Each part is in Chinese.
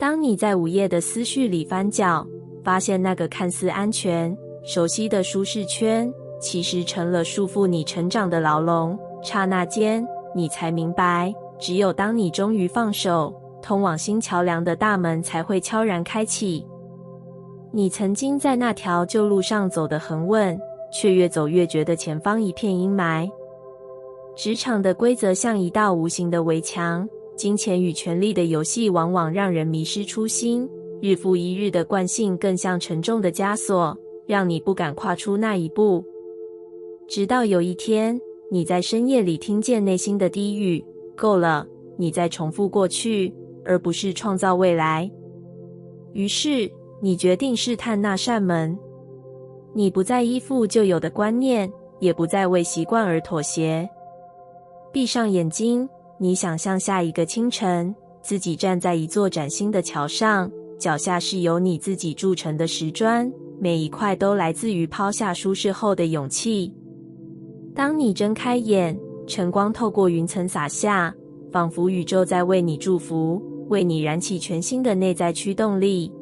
当你在午夜的思绪里翻搅，发现那个看似安全、熟悉的舒适圈，其实成了束缚你成长的牢笼。刹那间，你才明白，只有当你终于放手，通往新桥梁的大门才会悄然开启。你曾经在那条旧路上走得很稳，却越走越觉得前方一片阴霾。职场的规则像一道无形的围墙，金钱与权力的游戏往往让人迷失初心，日复一日的惯性更像沉重的枷锁，让你不敢跨出那一步。直到有一天，你在深夜里听见内心的低语，够了，你在重复过去，而不是创造未来。于是，你决定试探那扇门。你不再依附旧有的观念，也不再为习惯而妥协。闭上眼睛，你想象下一个清晨，自己站在一座崭新的桥上，脚下是由你自己铸成的石砖，每一块都来自于抛下舒适后的勇气。当你睁开眼，晨光透过云层洒下，仿佛宇宙在为你祝福，为你燃起全新的内在驱动力。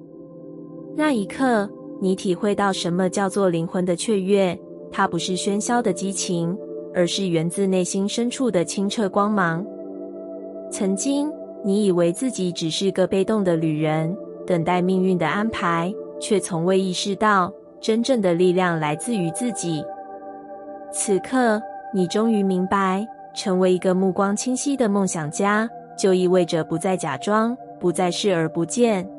那一刻，你体会到什么叫做灵魂的雀跃，它不是喧嚣的激情，而是源自内心深处的清澈光芒。曾经，你以为自己只是个被动的旅人，等待命运的安排，却从未意识到，真正的力量来自于自己。此刻，你终于明白，成为一个目光清晰的梦想家，就意味着不再假装，不再视而不见。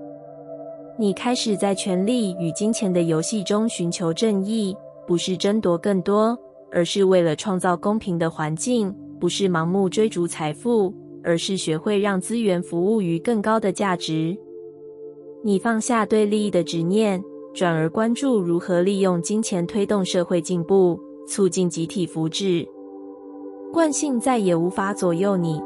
你开始在权力与金钱的游戏中寻求正义，不是争夺更多，而是为了创造公平的环境；不是盲目追逐财富，而是学会让资源服务于更高的价值。你放下对利益的执念，转而关注如何利用金钱推动社会进步，促进集体福祉。惯性再也无法左右你。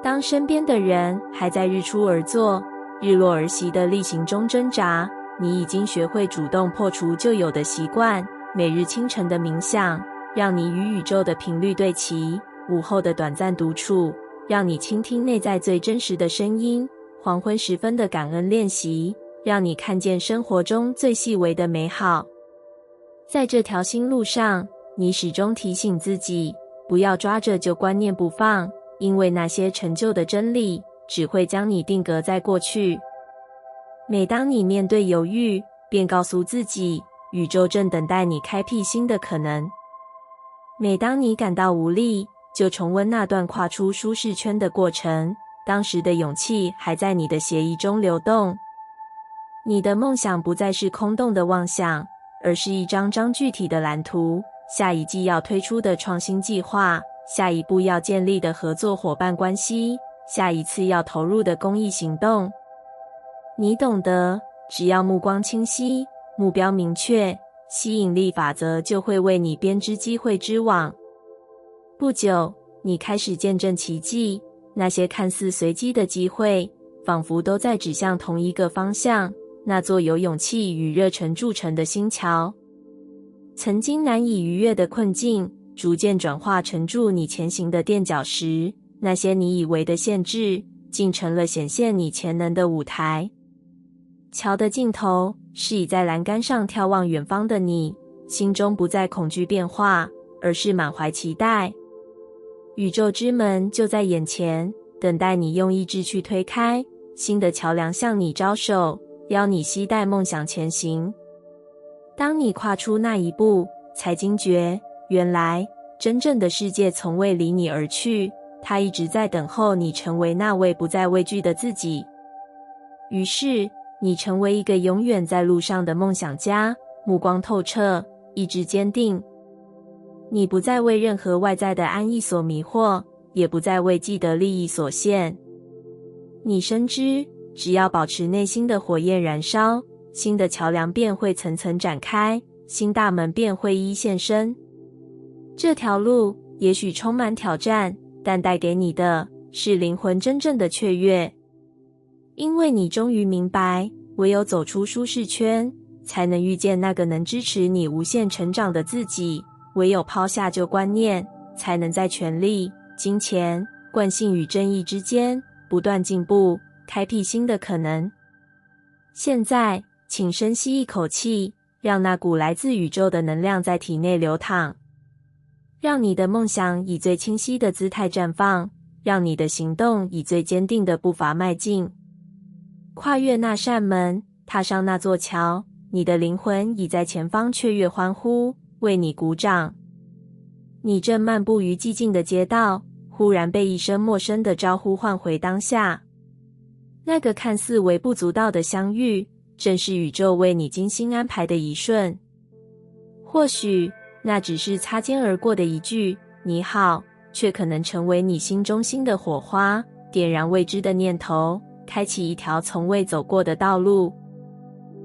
当身边的人还在日出而作，日落而息的例行中挣扎，你已经学会主动破除旧有的习惯。每日清晨的冥想，让你与宇宙的频率对齐；午后的短暂独处，让你倾听内在最真实的声音；黄昏时分的感恩练习，让你看见生活中最细微的美好。在这条新路上，你始终提醒自己，不要抓着旧观念不放，因为那些陈旧的真理只会将你定格在过去。每当你面对犹豫，便告诉自己，宇宙正等待你开辟新的可能。每当你感到无力，就重温那段跨出舒适圈的过程，当时的勇气还在你的血液中流动。你的梦想不再是空洞的妄想，而是一张张具体的蓝图，下一季要推出的创新计划，下一步要建立的合作伙伴关系，下一次要投入的公益行动。你懂得，只要目光清晰，目标明确，吸引力法则就会为你编织机会之网。不久，你开始见证奇迹，那些看似随机的机会，仿佛都在指向同一个方向，那座由勇气与热忱铸成的新桥。曾经难以逾越的困境，逐渐转化成助你前行的垫脚石，那些你以为的限制，竟成了显现你潜能的舞台。桥的尽头，是倚在栏杆上眺望远方的你，心中不再恐惧变化，而是满怀期待。宇宙之门就在眼前，等待你用意志去推开，新的桥梁向你招手，邀你携带梦想前行。当你跨出那一步，才惊觉，原来真正的世界从未离你而去，它一直在等候你成为那位不再畏惧的自己。于是，你成为一个永远在路上的梦想家，目光透彻，意志坚定。你不再为任何外在的安逸所迷惑，也不再为既得利益所限。你深知，只要保持内心的火焰燃烧，新的桥梁便会层层展开，新大门便会一一现身。这条路也许充满挑战，但带给你的是灵魂真正的雀跃。因为你终于明白，唯有走出舒适圈，才能遇见那个能支持你无限成长的自己；唯有抛下旧观念，才能在权力、金钱、惯性与正义之间不断进步，开辟新的可能。现在，请深吸一口气，让那股来自宇宙的能量在体内流淌，让你的梦想以最清晰的姿态绽放，让你的行动以最坚定的步伐迈进。跨越那扇门，踏上那座桥，你的灵魂已在前方雀跃欢呼，为你鼓掌。你正漫步于寂静的街道，忽然被一声陌生的招呼唤回当下。那个看似微不足道的相遇，正是宇宙为你精心安排的一瞬。或许那只是擦肩而过的一句你好，却可能成为你心中新的火花，点燃未知的念头，开启一条从未走过的道路。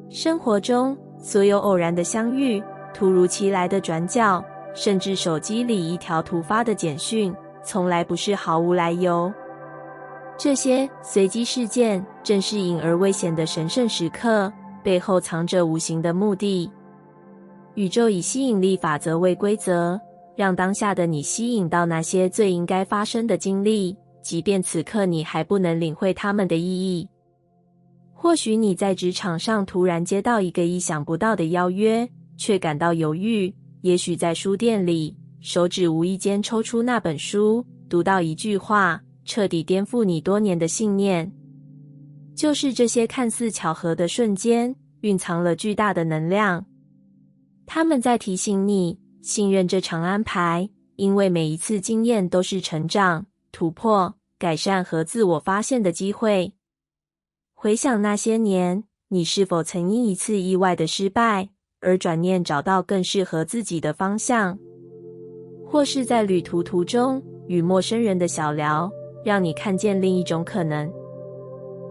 生活中所有偶然的相遇，突如其来的转角，甚至手机里一条突发的简讯，从来不是毫无来由。这些随机事件正是隐而未显的神圣时刻，背后藏着无形的目的。宇宙以吸引力法则为规则，让当下的你吸引到那些最应该发生的经历，即便此刻你还不能领会它们的意义。或许你在职场上突然接到一个意想不到的邀约，却感到犹豫；也许在书店里，手指无意间抽出那本书，读到一句话，彻底颠覆你多年的信念。就是这些看似巧合的瞬间，蕴藏了巨大的能量。他们在提醒你，信任这场安排，因为每一次经验都是成长、突破、改善和自我发现的机会。回想那些年，你是否曾因一次意外的失败，而转念找到更适合自己的方向？或是在旅途途中，与陌生人的小聊，让你看见另一种可能。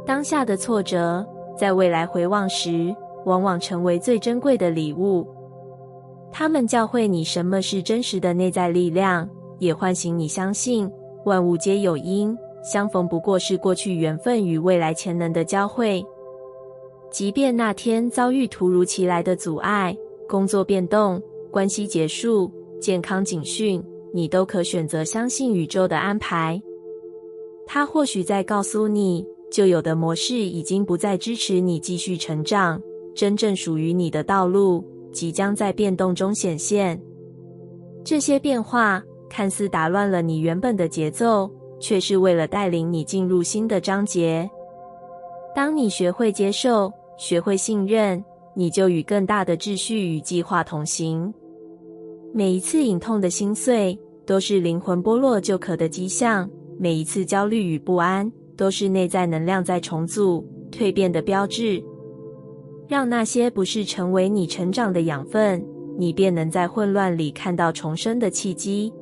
当下的挫折，在未来回望时，往往成为最珍贵的礼物。它们教会你什么是真实的内在力量，也唤醒你相信万物皆有因，相逢不过是过去缘分与未来潜能的交汇。即便那天遭遇突如其来的阻碍，工作变动、关系结束、健康警讯，你都可选择相信宇宙的安排。它或许在告诉你，旧有的模式已经不再支持你继续成长，真正属于你的道路即将在变动中显现。这些变化看似打乱了你原本的节奏，却是为了带领你进入新的章节。当你学会接受，学会信任，你就与更大的秩序与计划同行。每一次隐痛的心碎，都是灵魂剥落旧壳的迹象；每一次焦虑与不安，都是内在能量在重组、蜕变的标志。让那些不是成为你成长的养分，你便能在混乱里看到重生的契机。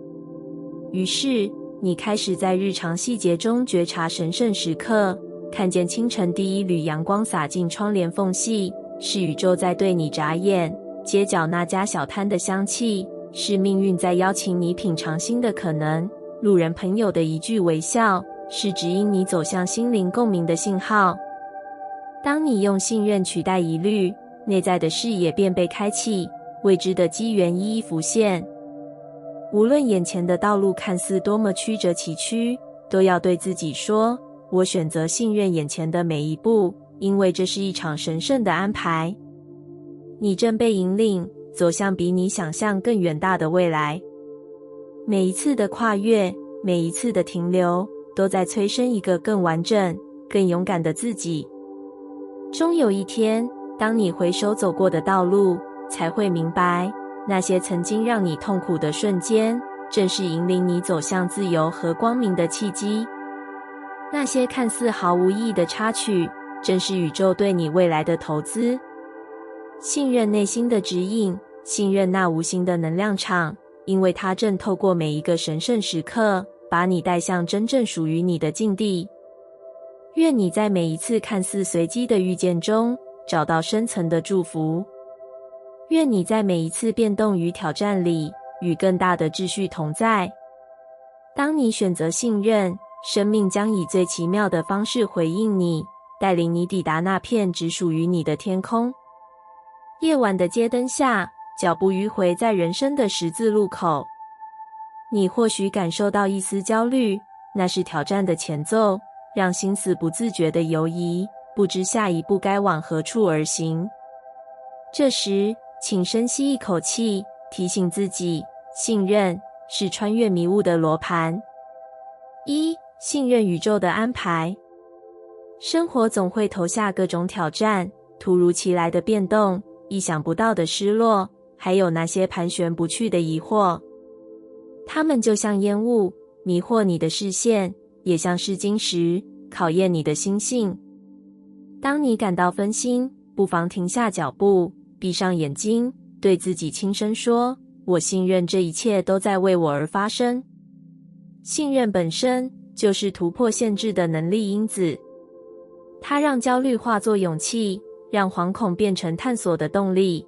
于是，你开始在日常细节中觉察神圣时刻，看见清晨第一缕阳光洒进窗帘缝隙，是宇宙在对你眨眼；街角那家小摊的香气，是命运在邀请你品尝新的可能；路人朋友的一句微笑，是指引你走向心灵共鸣的信号。当你用信任取代疑虑，内在的视野便被开启，未知的机缘一一浮现。无论眼前的道路看似多么曲折崎岖，都要对自己说，我选择信任眼前的每一步，因为这是一场神圣的安排。你正被引领走向比你想象更远大的未来。每一次的跨越，每一次的停留，都在催生一个更完整、更勇敢的自己。终有一天，当你回首走过的道路，才会明白，那些曾经让你痛苦的瞬间，正是引领你走向自由和光明的契机。那些看似毫无意义的插曲，正是宇宙对你未来的投资。信任内心的指引，信任那无形的能量场，因为它正透过每一个神圣时刻，把你带向真正属于你的境地。愿你在每一次看似随机的遇见中，找到深层的祝福。愿你在每一次变动与挑战里，与更大的秩序同在。当你选择信任，生命将以最奇妙的方式回应你，带领你抵达那片只属于你的天空。夜晚的街灯下，脚步迂回在人生的十字路口。你或许感受到一丝焦虑，那是挑战的前奏，让心思不自觉地游移，不知下一步该往何处而行。这时，请深吸一口气，提醒自己，信任是穿越迷雾的罗盘。信任宇宙的安排。生活总会投下各种挑战，突如其来的变动，意想不到的失落，还有那些盘旋不去的疑惑。它们就像烟雾，迷惑你的视线，也像是金石，考验你的心性。当你感到分心，不妨停下脚步，闭上眼睛，对自己轻声说：我信任这一切都在为我而发生。信任本身就是突破限制的能力因子，它让焦虑化作勇气，让惶恐变成探索的动力。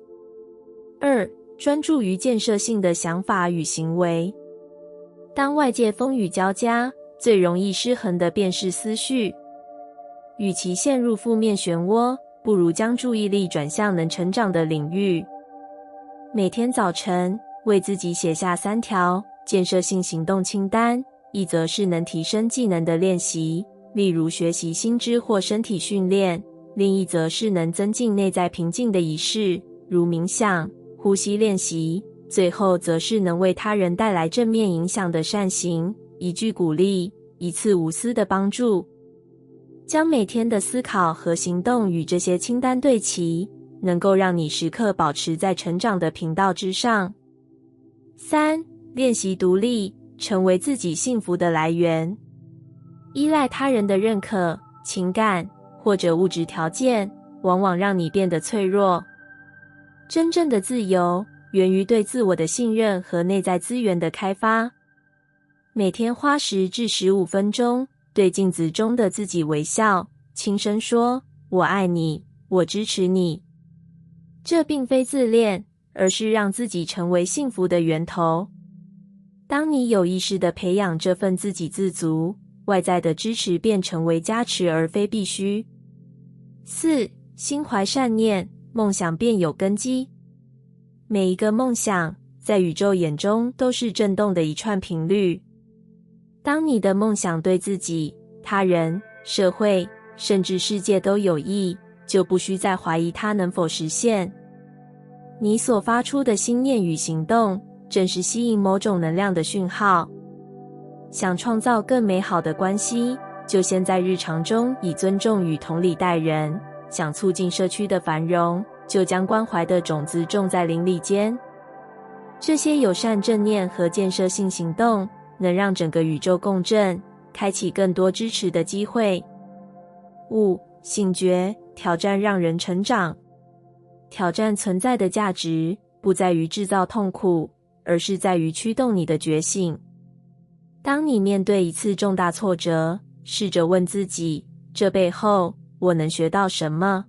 专注于建设性的想法与行为。当外界风雨交加，最容易失衡的便是思绪。与其陷入负面漩涡，不如将注意力转向能成长的领域。每天早晨，为自己写下3条建设性行动清单，一则是能提升技能的练习，例如学习新知或身体训练；另一则是能增进内在平静的仪式，如冥想、呼吸练习；最后则是能为他人带来正面影响的善行，一句鼓励，一次无私的帮助。将每天的思考和行动与这些清单对齐，能够让你时刻保持在成长的频道之上。练习独立，成为自己幸福的来源。依赖他人的认可、情感或者物质条件，往往让你变得脆弱。真正的自由，源于对自我的信任和内在资源的开发。每天花10至15分钟，对镜子中的自己微笑，轻声说：我爱你，我支持你。这并非自恋，而是让自己成为幸福的源头。当你有意识地培养这份自给自足，外在的支持便成为加持而非必须。心怀善念，梦想便有根基。每一个梦想，在宇宙眼中都是震动的一串频率。当你的梦想对自己、他人、社会，甚至世界都有益，就不需再怀疑它能否实现。你所发出的心念与行动，正是吸引某种能量的讯号。想创造更美好的关系，就先在日常中以尊重与同理待人；想促进社区的繁荣，就将关怀的种子种在邻里间。这些友善正念和建设性行动，能让整个宇宙共振，开启更多支持的机会。醒觉，挑战让人成长。挑战存在的价值，不在于制造痛苦，而是在于驱动你的觉醒。当你面对一次重大挫折，试着问自己，这背后我能学到什么？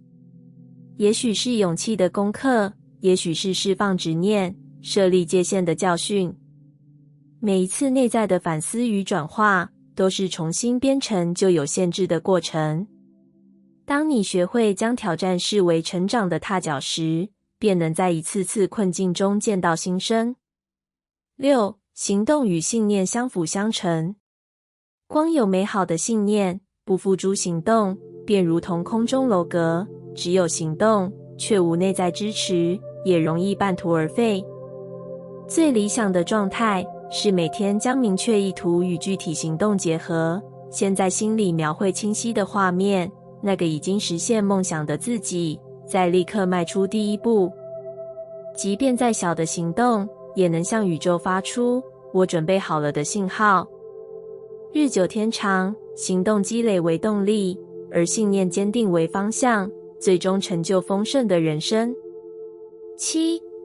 也许是勇气的功课，也许是释放执念、设立界限的教训。每一次内在的反思与转化，都是重新编程旧有限制的过程。当你学会将挑战视为成长的踏脚石，便能在一次次困境中见到新生。行动与信念相辅相成。光有美好的信念，不付诸行动，便如同空中楼阁，只有行动，却无内在支持，也容易半途而废。最理想的状态，是每天将明确意图与具体行动结合，先在心里描绘清晰的画面，那个已经实现梦想的自己，再立刻迈出第一步。即便再小的行动，也能向宇宙发出我准备好了的信号。日久天长，行动积累为动力，而信念坚定为方向，最终成就丰盛的人生。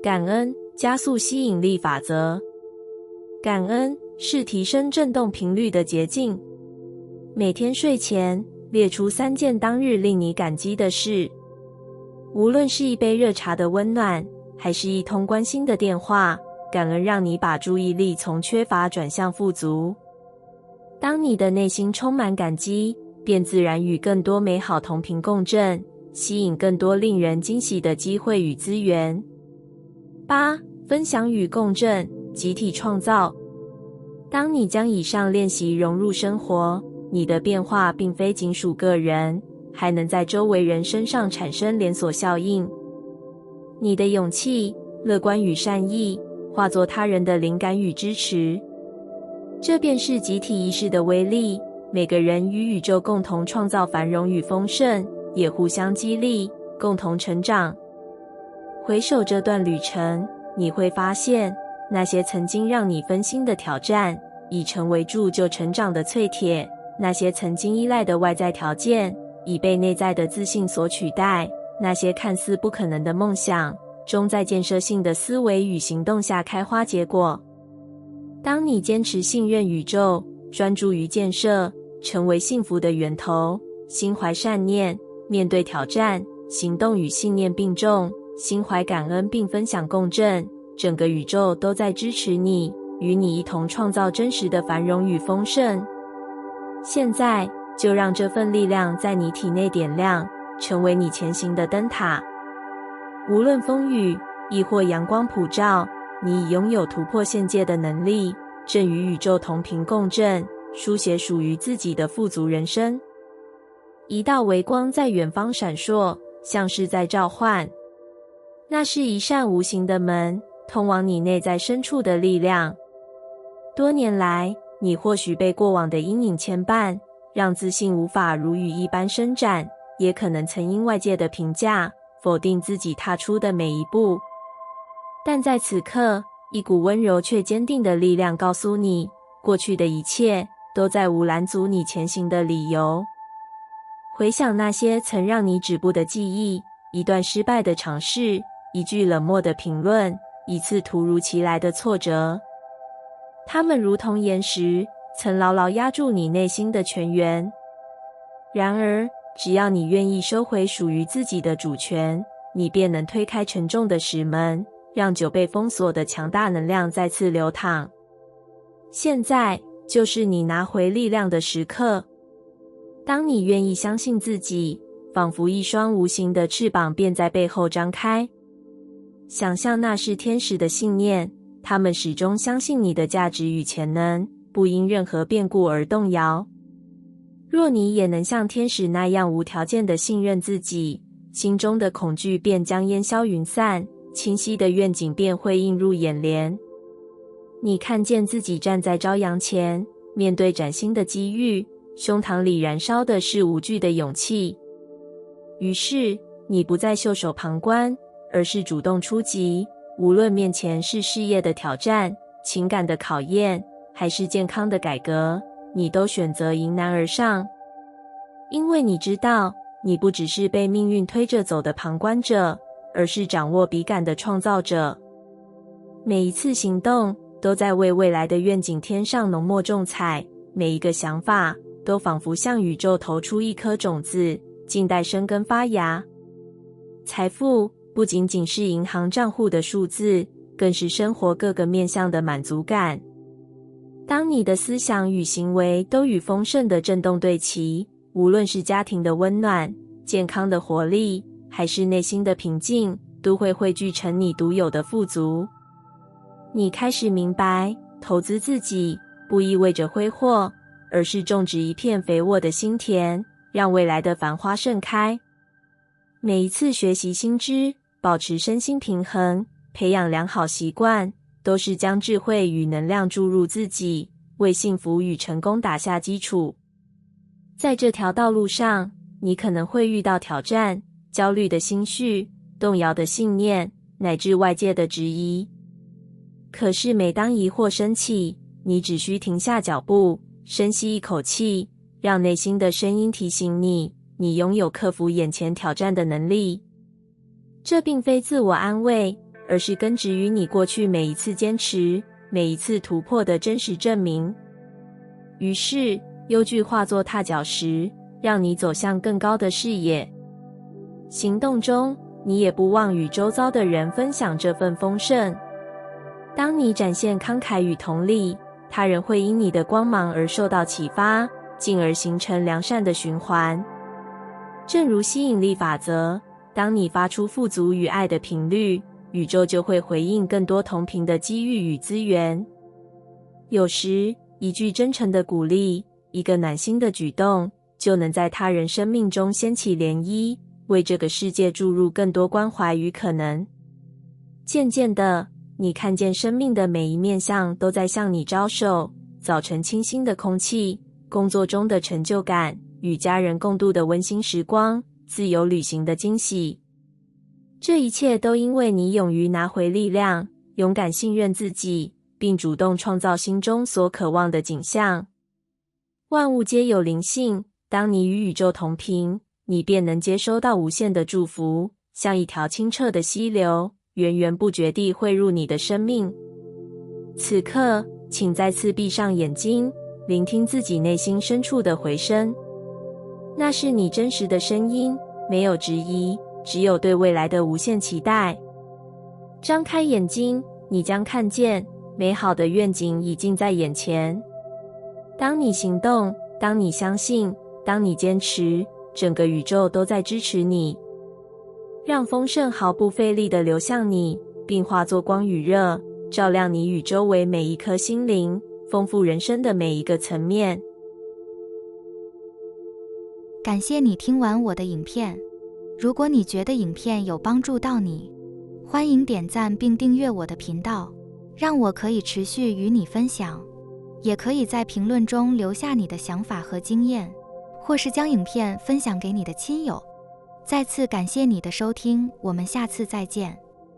感恩，加速吸引力法则。感恩是提升振动频率的捷径。每天睡前列出3件当日令你感激的事，无论是一杯热茶的温暖，还是一通关心的电话，感恩让你把注意力从缺乏转向富足。当你的内心充满感激，便自然与更多美好同频共振，吸引更多令人惊喜的机会与资源。分享与共振，集体创造。当你将以上练习融入生活，你的变化并非仅属个人，还能在周围人身上产生连锁效应。你的勇气、乐观与善意，化作他人的灵感与支持。这便是集体意识的威力，每个人与宇宙共同创造繁荣与丰盛，也互相激励，共同成长。回首这段旅程，你会发现，那些曾经让你分心的挑战，已成为铸就成长的淬铁；那些曾经依赖的外在条件，已被内在的自信所取代；那些看似不可能的梦想，终在建设性的思维与行动下开花结果。当你坚持信任宇宙，专注于建设，成为幸福的源头，心怀善念，面对挑战，行动与信念并重，心怀感恩并分享共振，整个宇宙都在支持你，与你一同创造真实的繁荣与丰盛。现在，就让这份力量在你体内点亮，成为你前行的灯塔。无论风雨，亦或阳光普照，你已拥有突破限界的能力，正与宇宙同频共振，书写属于自己的富足人生。一道微光在远方闪烁，像是在召唤。那是一扇无形的门，通往你内在深处的力量。多年来，你或许被过往的阴影牵绊，让自信无法如雨一般伸展，也可能曾因外界的评价，否定自己踏出的每一步。但在此刻，一股温柔却坚定的力量告诉你，过去的一切都再无拦阻你前行的理由。回想那些曾让你止步的记忆，一段失败的尝试，一句冷漠的评论，一次突如其来的挫折，它们如同岩石，曾牢牢压住你内心的泉源。然而，只要你愿意收回属于自己的主权，你便能推开沉重的石门，让久被封锁的强大能量再次流淌。现在就是你拿回力量的时刻。当你愿意相信自己，仿佛一双无形的翅膀便在背后张开。想象那是天使的信念，他们始终相信你的价值与潜能，不因任何变故而动摇。若你也能像天使那样无条件地信任自己，心中的恐惧便将烟消云散，清晰的愿景便会映入眼帘。你看见自己站在朝阳前，面对崭新的机遇，胸膛里燃烧的是无惧的勇气。于是，你不再袖手旁观，而是主动出击，无论面前是事业的挑战、情感的考验，还是健康的改革，你都选择迎难而上。因为你知道，你不只是被命运推着走的旁观者，而是掌握笔杆的创造者。每一次行动都在为未来的愿景添上浓墨重彩，每一个想法都仿佛向宇宙投出一颗种子，静待生根发芽。财富不仅仅是银行账户的数字，更是生活各个面向的满足感。当你的思想与行为都与丰盛的振动对齐，无论是家庭的温暖、健康的活力，还是内心的平静，都会汇聚成你独有的富足。你开始明白，投资自己不意味着挥霍，而是种植一片肥沃的心田，让未来的繁花盛开。每一次学习新知，保持身心平衡，培养良好习惯，都是将智慧与能量注入自己，为幸福与成功打下基础。在这条道路上，你可能会遇到挑战、焦虑的心绪、动摇的信念，乃至外界的质疑。可是每当疑惑升起，你只需停下脚步，深吸一口气，让内心的声音提醒你，你拥有克服眼前挑战的能力。这并非自我安慰，而是根植于你过去每一次坚持、每一次突破的真实证明。于是，忧惧化作踏脚石，让你走向更高的视野。行动中，你也不忘与周遭的人分享这份丰盛。当你展现慷慨与同理，他人会因你的光芒而受到启发，进而形成良善的循环。正如吸引力法则，当你发出富足与爱的频率，宇宙就会回应更多同频的机遇与资源。有时，一句真诚的鼓励，一个暖心的举动，就能在他人生命中掀起涟漪，为这个世界注入更多关怀与可能。渐渐的，你看见生命的每一面向都在向你招手，早晨清新的空气，工作中的成就感，与家人共度的温馨时光，自由旅行的惊喜。这一切都因为你勇于拿回力量，勇敢信任自己，并主动创造心中所渴望的景象。万物皆有灵性，当你与宇宙同频，你便能接收到无限的祝福，像一条清澈的溪流，源源不绝地汇入你的生命。此刻，请再次闭上眼睛，聆听自己内心深处的回声。那是你真实的声音，没有质疑，只有对未来的无限期待。张开眼睛，你将看见美好的愿景已近在眼前。当你行动，当你相信，当你坚持，整个宇宙都在支持你。让丰盛毫不费力地流向你，并化作光与热，照亮你与周围每一颗心灵，丰富人生的每一个层面。感谢你听完我的影片。如果你觉得影片有帮助到你，欢迎点赞并订阅我的频道，让我可以持续与你分享。也可以在评论中留下你的想法和经验，或是将影片分享给你的亲友。再次感谢你的收听，我们下次再见。